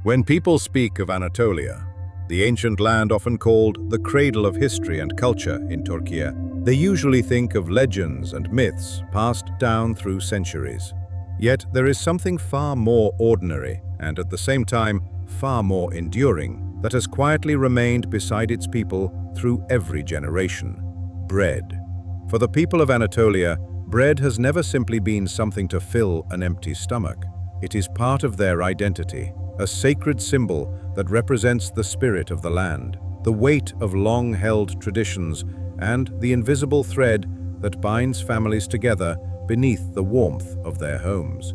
When people speak of Anatolia, the ancient land often called the cradle of history and culture in Turkey, they usually think of legends and myths passed down through centuries. Yet there is something far more ordinary and at the same time far more enduring that has quietly remained beside its people through every generation: bread. For the people of Anatolia, bread has never simply been something to fill an empty stomach. It is part of their identity, a sacred symbol that represents the spirit of the land, the weight of long-held traditions, and the invisible thread that binds families together beneath the warmth of their homes.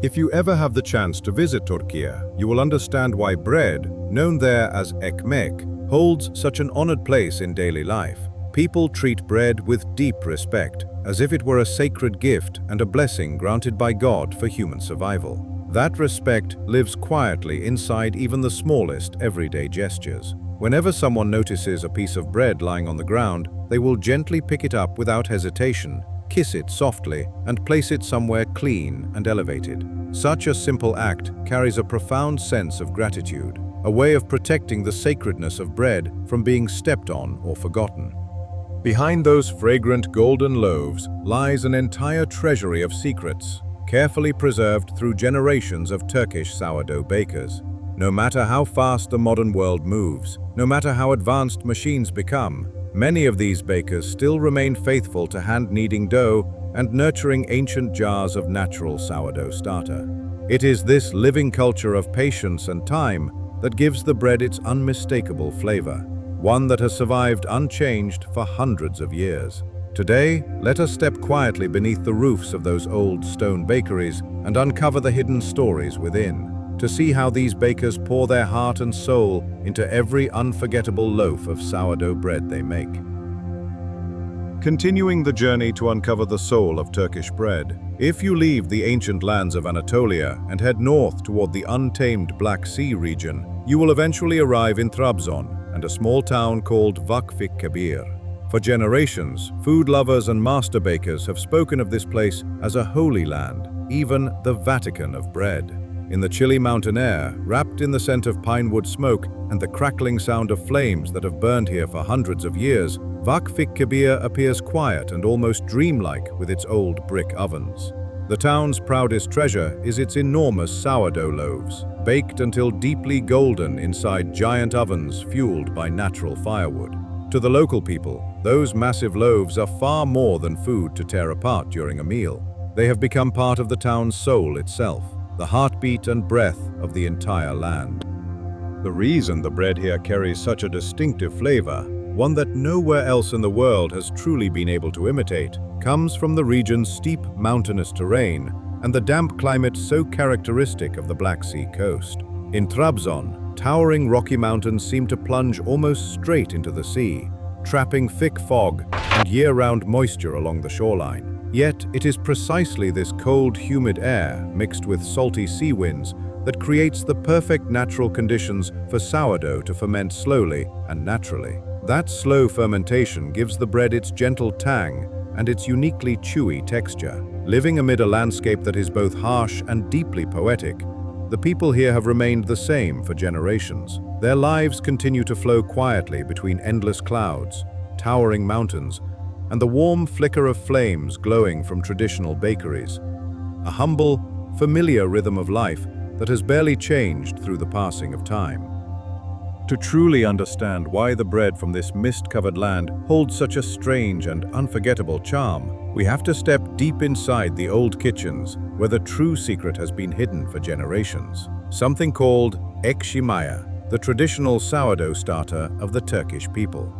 If you ever have the chance to visit Turkey, you will understand why bread, known there as ekmek, holds such an honored place in daily life. People treat bread with deep respect, as if it were a sacred gift and a blessing granted by God for human survival. That respect lives quietly inside even the smallest everyday gestures. Whenever someone notices a piece of bread lying on the ground, they will gently pick it up without hesitation, kiss it softly, and place it somewhere clean and elevated. Such a simple act carries a profound sense of gratitude, a way of protecting the sacredness of bread from being stepped on or forgotten. Behind those fragrant golden loaves lies an entire treasury of secrets, carefully preserved through generations of Turkish sourdough bakers. No matter how fast the modern world moves, no matter how advanced machines become, many of these bakers still remain faithful to hand-kneading dough and nurturing ancient jars of natural sourdough starter. It is this living culture of patience and time that gives the bread its unmistakable flavor, one that has survived unchanged for hundreds of years. Today, let us step quietly beneath the roofs of those old stone bakeries and uncover the hidden stories within, to see how these bakers pour their heart and soul into every unforgettable loaf of sourdough bread they make. Continuing the journey to uncover the soul of Turkish bread, if you leave the ancient lands of Anatolia and head north toward the untamed Black Sea region, you will eventually arrive in Trabzon and a small town called Vakfik-Kabir. For generations, food lovers and master bakers have spoken of this place as a holy land, even the Vatican of bread. In the chilly mountain air, wrapped in the scent of pine wood smoke and the crackling sound of flames that have burned here for hundreds of years, Vakfik-Kabir appears quiet and almost dreamlike with its old brick ovens. The town's proudest treasure is its enormous sourdough loaves, baked until deeply golden inside giant ovens fueled by natural firewood. To the local people, those massive loaves are far more than food to tear apart during a meal. They have become part of the town's soul itself, the heartbeat and breath of the entire land. The reason the bread here carries such a distinctive flavor, one that nowhere else in the world has truly been able to imitate, comes from the region's steep mountainous terrain and the damp climate so characteristic of the Black Sea coast. In Trabzon, towering rocky mountains seem to plunge almost straight into the sea, trapping thick fog and year-round moisture along the shoreline. Yet it is precisely this cold, humid air, mixed with salty sea winds, that creates the perfect natural conditions for sourdough to ferment slowly and naturally. That slow fermentation gives the bread its gentle tang and its uniquely chewy texture. Living amid a landscape that is both harsh and deeply poetic, the people here have remained the same for generations. Their lives continue to flow quietly between endless clouds, towering mountains, and the warm flicker of flames glowing from traditional bakeries. A humble, familiar rhythm of life that has barely changed through the passing of time. To truly understand why the bread from this mist-covered land holds such a strange and unforgettable charm, we have to step deep inside the old kitchens where the true secret has been hidden for generations. Something called ekşi, the traditional sourdough starter of the Turkish people.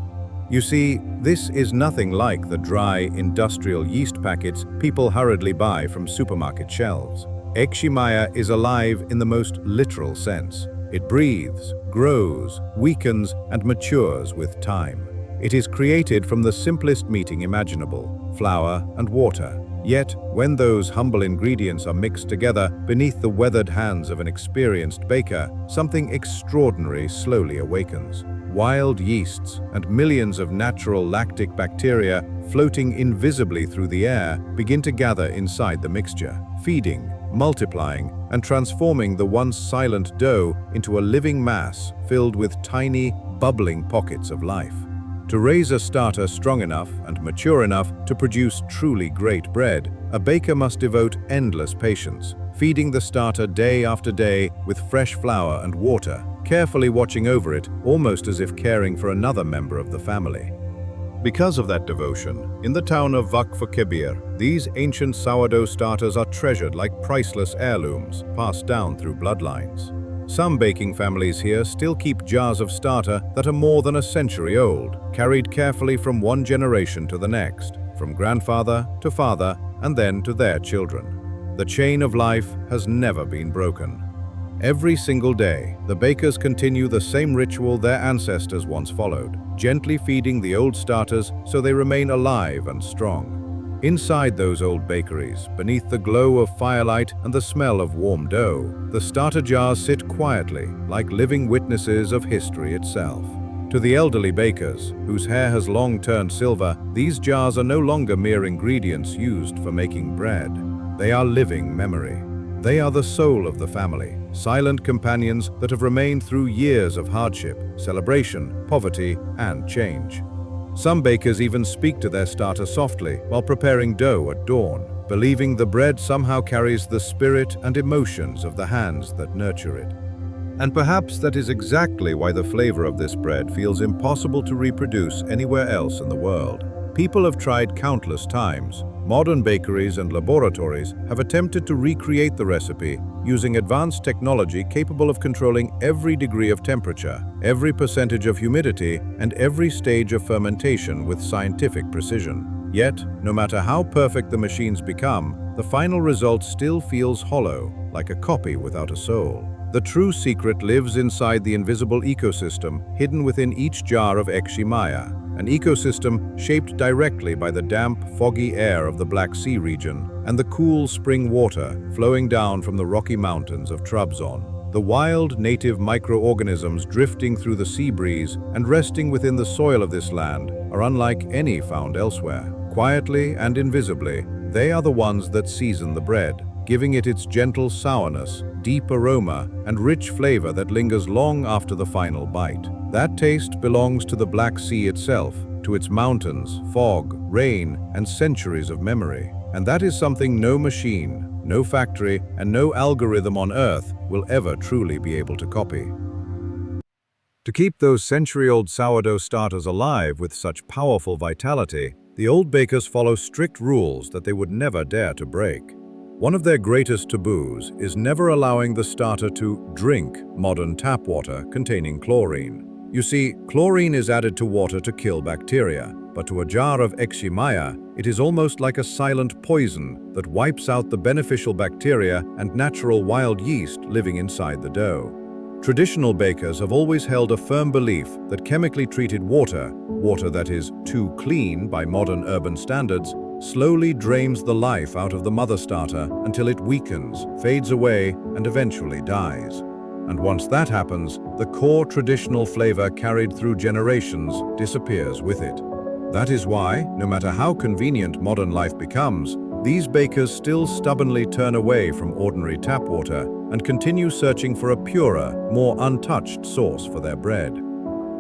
You see, this is nothing like the dry, industrial yeast packets people hurriedly buy from supermarket shelves. Ekşi is alive in the most literal sense. It breathes, grows, weakens, and matures with time. It is created from the simplest meeting imaginable, flour and water. Yet, when those humble ingredients are mixed together beneath the weathered hands of an experienced baker, something extraordinary slowly awakens. Wild yeasts and millions of natural lactic bacteria floating invisibly through the air, begin to gather inside the mixture, feeding, multiplying, and transforming the once silent dough into a living mass filled with tiny, bubbling pockets of life. To raise a starter strong enough and mature enough to produce truly great bread, a baker must devote endless patience, feeding the starter day after day with fresh flour and water, carefully watching over it, almost as if caring for another member of the family. Because of that devotion, in the town of Vakfı, these ancient sourdough starters are treasured like priceless heirlooms passed down through bloodlines. Some baking families here still keep jars of starter that are more than a century old, carried carefully from one generation to the next, from grandfather to father and then to their children. The chain of life has never been broken. Every single day, the bakers continue the same ritual their ancestors once followed, gently feeding the old starters so they remain alive and strong. Inside those old bakeries, beneath the glow of firelight and the smell of warm dough, the starter jars sit quietly, like living witnesses of history itself. To the elderly bakers, whose hair has long turned silver, these jars are no longer mere ingredients used for making bread. They are living memory. They are the soul of the family, silent companions that have remained through years of hardship, celebration, poverty, and change. Some bakers even speak to their starter softly while preparing dough at dawn, believing the bread somehow carries the spirit and emotions of the hands that nurture it. And perhaps that is exactly why the flavor of this bread feels impossible to reproduce anywhere else in the world. People have tried countless times. Modern bakeries and laboratories have attempted to recreate the recipe using advanced technology capable of controlling every degree of temperature, every percentage of humidity, and every stage of fermentation with scientific precision. Yet, no matter how perfect the machines become, the final result still feels hollow, like a copy without a soul. The true secret lives inside the invisible ecosystem hidden within each jar of ekşi maya, an ecosystem shaped directly by the damp, foggy air of the Black Sea region and the cool spring water flowing down from the Rocky Mountains of Trabzon. The wild, native microorganisms drifting through the sea breeze and resting within the soil of this land are unlike any found elsewhere. Quietly and invisibly, they are the ones that season the bread, giving it its gentle sourness, deep aroma, and rich flavor that lingers long after the final bite. That taste belongs to the Black Sea itself, to its mountains, fog, rain, and centuries of memory. And that is something no machine, no factory, and no algorithm on Earth will ever truly be able to copy. To keep those century-old sourdough starters alive with such powerful vitality, the old bakers follow strict rules that they would never dare to break. One of their greatest taboos is never allowing the starter to drink modern tap water containing chlorine. You see, chlorine is added to water to kill bacteria, but to a jar of ekşi maya, it is almost like a silent poison that wipes out the beneficial bacteria and natural wild yeast living inside the dough. Traditional bakers have always held a firm belief that chemically treated water that is too clean by modern urban standards, slowly drains the life out of the mother starter until it weakens, fades away, and eventually dies. And once that happens, the core traditional flavor carried through generations disappears with it. That is why, no matter how convenient modern life becomes, these bakers still stubbornly turn away from ordinary tap water and continue searching for a purer, more untouched source for their bread.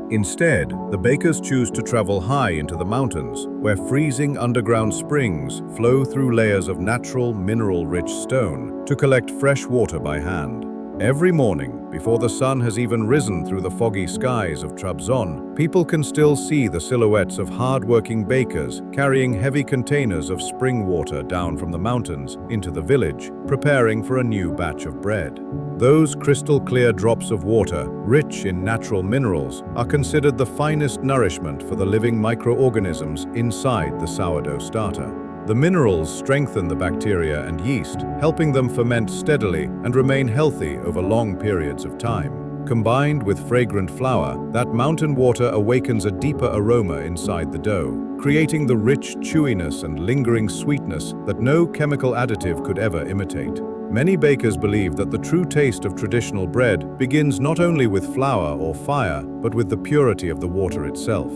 Instead, the bakers choose to travel high into the mountains, where freezing underground springs flow through layers of natural, mineral-rich stone to collect fresh water by hand. Every morning, before the sun has even risen through the foggy skies of Trabzon, people can still see the silhouettes of hard-working bakers carrying heavy containers of spring water down from the mountains into the village, preparing for a new batch of bread. Those crystal-clear drops of water, rich in natural minerals, are considered the finest nourishment for the living microorganisms inside the sourdough starter. The minerals strengthen the bacteria and yeast, helping them ferment steadily and remain healthy over long periods of time. Combined with fragrant flour, that mountain water awakens a deeper aroma inside the dough, creating the rich chewiness and lingering sweetness that no chemical additive could ever imitate. Many bakers believe that the true taste of traditional bread begins not only with flour or fire, but with the purity of the water itself.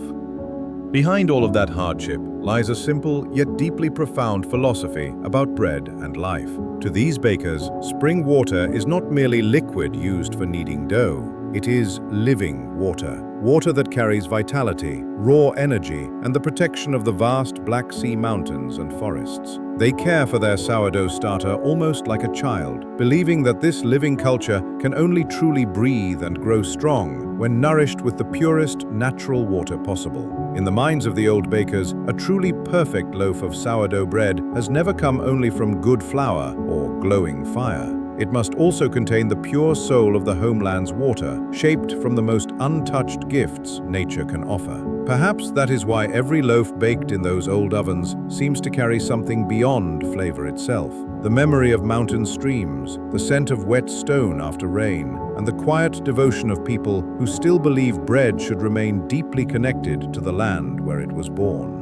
Behind all of that hardship lies a simple yet deeply profound philosophy about bread and life. To these bakers, spring water is not merely liquid used for kneading dough. It is living water. Water that carries vitality, raw energy, and the protection of the vast Black Sea mountains and forests. They care for their sourdough starter almost like a child, believing that this living culture can only truly breathe and grow strong when nourished with the purest natural water possible. In the minds of the old bakers, a truly perfect loaf of sourdough bread has never come only from good flour or glowing fire. It must also contain the pure soul of the homeland's water, shaped from the most untouched gifts nature can offer. Perhaps that is why every loaf baked in those old ovens seems to carry something beyond flavor itself. The memory of mountain streams, the scent of wet stone after rain, and the quiet devotion of people who still believe bread should remain deeply connected to the land where it was born.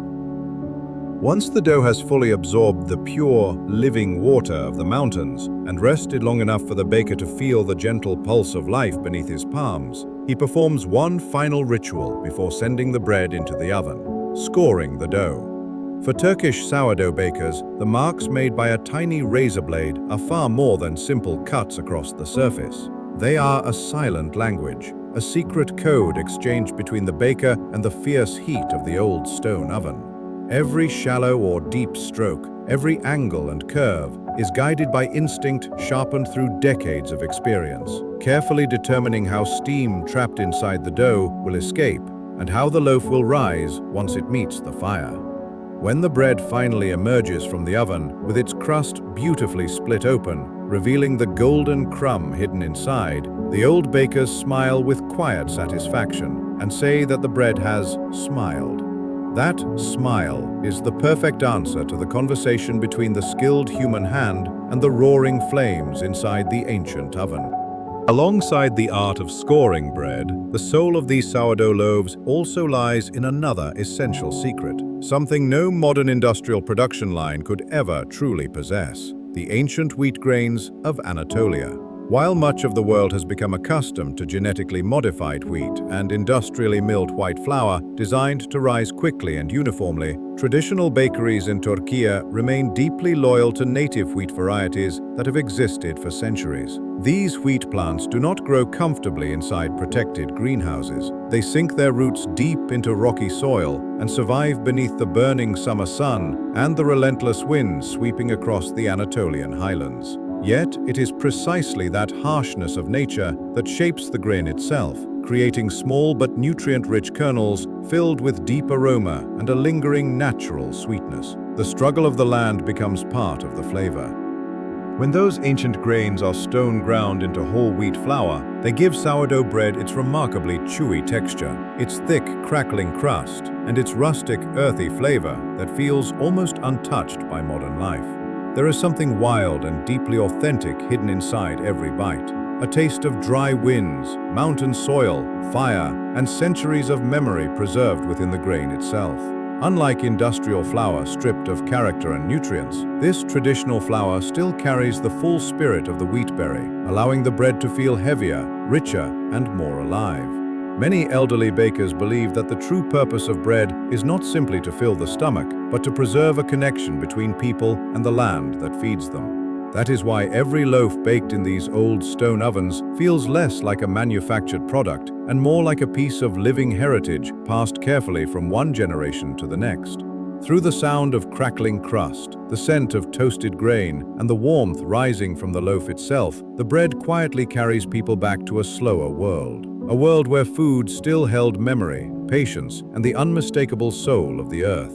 Once the dough has fully absorbed the pure, living water of the mountains and rested long enough for the baker to feel the gentle pulse of life beneath his palms, he performs one final ritual before sending the bread into the oven, scoring the dough. For Turkish sourdough bakers, the marks made by a tiny razor blade are far more than simple cuts across the surface. They are a silent language, a secret code exchanged between the baker and the fierce heat of the old stone oven. Every shallow or deep stroke, every angle and curve is guided by instinct sharpened through decades of experience, carefully determining how steam trapped inside the dough will escape and how the loaf will rise once it meets the fire. When the bread finally emerges from the oven, with its crust beautifully split open, revealing the golden crumb hidden inside, the old bakers smile with quiet satisfaction and say that the bread has smiled. That smile is the perfect answer to the conversation between the skilled human hand and the roaring flames inside the ancient oven. Alongside the art of scoring bread, the soul of these sourdough loaves also lies in another essential secret, something no modern industrial production line could ever truly possess: the ancient wheat grains of Anatolia. While much of the world has become accustomed to genetically modified wheat and industrially milled white flour designed to rise quickly and uniformly, traditional bakeries in Turkey remain deeply loyal to native wheat varieties that have existed for centuries. These wheat plants do not grow comfortably inside protected greenhouses. They sink their roots deep into rocky soil and survive beneath the burning summer sun and the relentless winds sweeping across the Anatolian highlands. Yet, it is precisely that harshness of nature that shapes the grain itself, creating small but nutrient-rich kernels filled with deep aroma and a lingering natural sweetness. The struggle of the land becomes part of the flavor. When those ancient grains are stone ground into whole wheat flour, they give sourdough bread its remarkably chewy texture, its thick, crackling crust, and its rustic, earthy flavor that feels almost untouched by modern life. There is something wild and deeply authentic hidden inside every bite. A taste of dry winds, mountain soil, fire, and centuries of memory preserved within the grain itself. Unlike industrial flour stripped of character and nutrients, this traditional flour still carries the full spirit of the wheat berry, allowing the bread to feel heavier, richer, and more alive. Many elderly bakers believe that the true purpose of bread is not simply to fill the stomach, but to preserve a connection between people and the land that feeds them. That is why every loaf baked in these old stone ovens feels less like a manufactured product and more like a piece of living heritage passed carefully from one generation to the next. Through the sound of crackling crust, the scent of toasted grain, and the warmth rising from the loaf itself, the bread quietly carries people back to a slower world. A world where food still held memory, patience, and the unmistakable soul of the earth.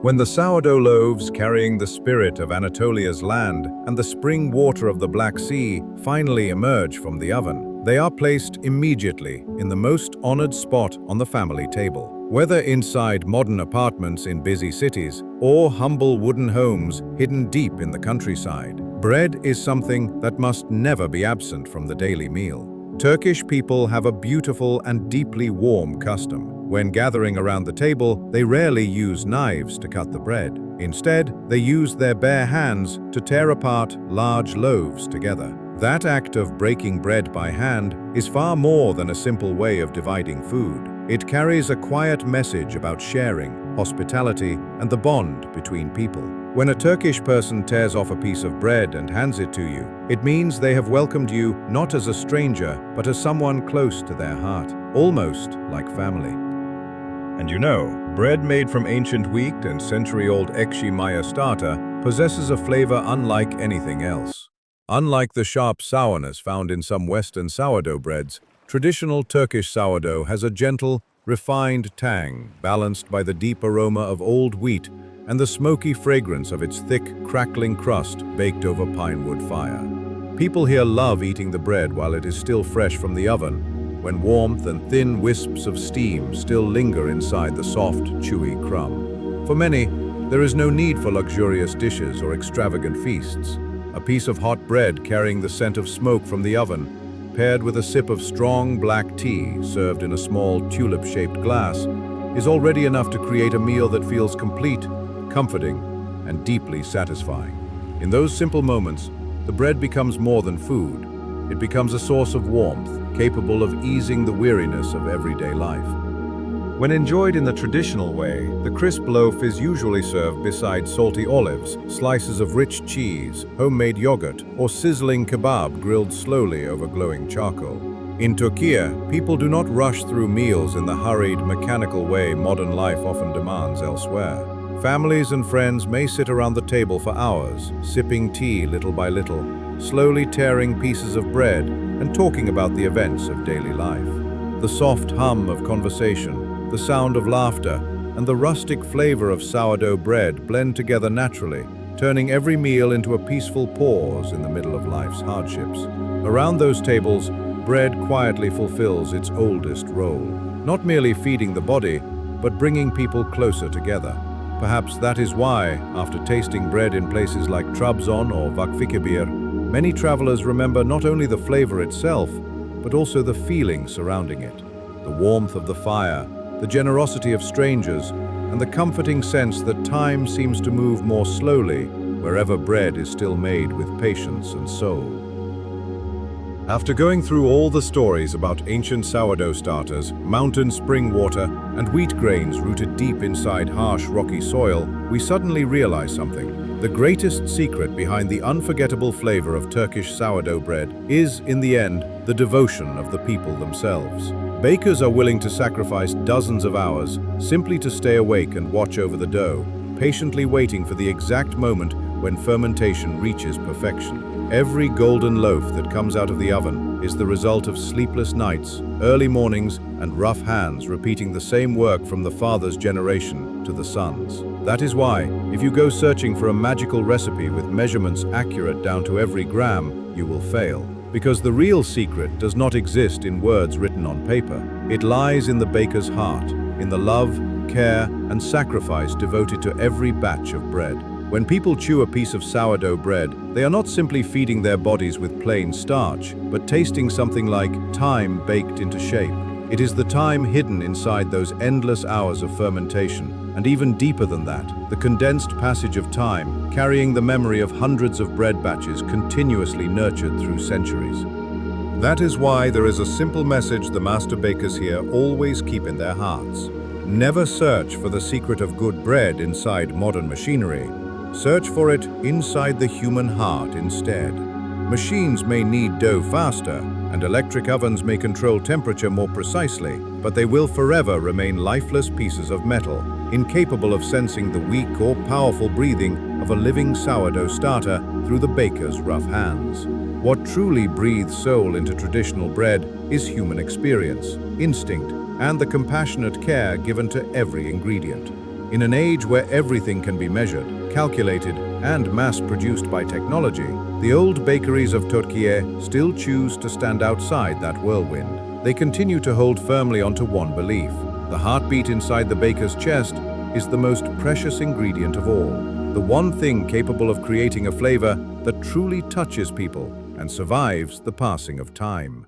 When the sourdough loaves carrying the spirit of Anatolia's land and the spring water of the Black Sea finally emerge from the oven, they are placed immediately in the most honored spot on the family table. Whether inside modern apartments in busy cities or humble wooden homes hidden deep in the countryside, bread is something that must never be absent from the daily meal. Turkish people have a beautiful and deeply warm custom. When gathering around the table, they rarely use knives to cut the bread. Instead, they use their bare hands to tear apart large loaves together. That act of breaking bread by hand is far more than a simple way of dividing food. It carries a quiet message about sharing, hospitality, and the bond between people. When a Turkish person tears off a piece of bread and hands it to you, it means they have welcomed you not as a stranger, but as someone close to their heart, almost like family. And you know, bread made from ancient wheat and century-old ekşi maya starter possesses a flavor unlike anything else. Unlike the sharp sourness found in some Western sourdough breads, traditional Turkish sourdough has a gentle, refined tang balanced by the deep aroma of old wheat and the smoky fragrance of its thick, crackling crust baked over pinewood fire. People here love eating the bread while it is still fresh from the oven, when warmth and thin wisps of steam still linger inside the soft, chewy crumb. For many, there is no need for luxurious dishes or extravagant feasts. A piece of hot bread carrying the scent of smoke from the oven, paired with a sip of strong black tea served in a small tulip-shaped glass, is already enough to create a meal that feels complete, comforting, and deeply satisfying. In those simple moments, the bread becomes more than food. It becomes a source of warmth, capable of easing the weariness of everyday life. When enjoyed in the traditional way, the crisp loaf is usually served beside salty olives, slices of rich cheese, homemade yogurt, or sizzling kebab grilled slowly over glowing charcoal. In Turkey, people do not rush through meals in the hurried, mechanical way modern life often demands elsewhere. Families and friends may sit around the table for hours, sipping tea little by little, slowly tearing pieces of bread and talking about the events of daily life. The soft hum of conversation, the sound of laughter, and the rustic flavor of sourdough bread blend together naturally, turning every meal into a peaceful pause in the middle of life's hardships. Around those tables, bread quietly fulfills its oldest role, not merely feeding the body, but bringing people closer together. Perhaps that is why, after tasting bread in places like Trabzon or Vakfikebir, many travelers remember not only the flavor itself, but also the feeling surrounding it. The warmth of the fire, the generosity of strangers, and the comforting sense that time seems to move more slowly wherever bread is still made with patience and soul. After going through all the stories about ancient sourdough starters, mountain spring water, and wheat grains rooted deep inside harsh, rocky soil, we suddenly realize something. The greatest secret behind the unforgettable flavor of Turkish sourdough bread is, in the end, the devotion of the people themselves. Bakers are willing to sacrifice dozens of hours simply to stay awake and watch over the dough, patiently waiting for the exact moment when fermentation reaches perfection. Every golden loaf that comes out of the oven is the result of sleepless nights, early mornings, and rough hands repeating the same work from the father's generation to the son's. That is why, if you go searching for a magical recipe with measurements accurate down to every gram, you will fail. Because the real secret does not exist in words written on paper. It lies in the baker's heart, in the love, care, and sacrifice devoted to every batch of bread. When people chew a piece of sourdough bread, they are not simply feeding their bodies with plain starch, but tasting something like time baked into shape. It is the time hidden inside those endless hours of fermentation, and even deeper than that, the condensed passage of time, carrying the memory of hundreds of bread batches continuously nurtured through centuries. That is why there is a simple message the master bakers here always keep in their hearts. Never search for the secret of good bread inside modern machinery. Search for it inside the human heart instead. Machines may knead dough faster, and electric ovens may control temperature more precisely, but they will forever remain lifeless pieces of metal, incapable of sensing the weak or powerful breathing of a living sourdough starter through the baker's rough hands. What truly breathes soul into traditional bread is human experience, instinct, and the compassionate care given to every ingredient. In an age where everything can be measured, calculated, and mass-produced by technology, the old bakeries of Turkey still choose to stand outside that whirlwind. They continue to hold firmly onto one belief. The heartbeat inside the baker's chest is the most precious ingredient of all, the one thing capable of creating a flavor that truly touches people and survives the passing of time.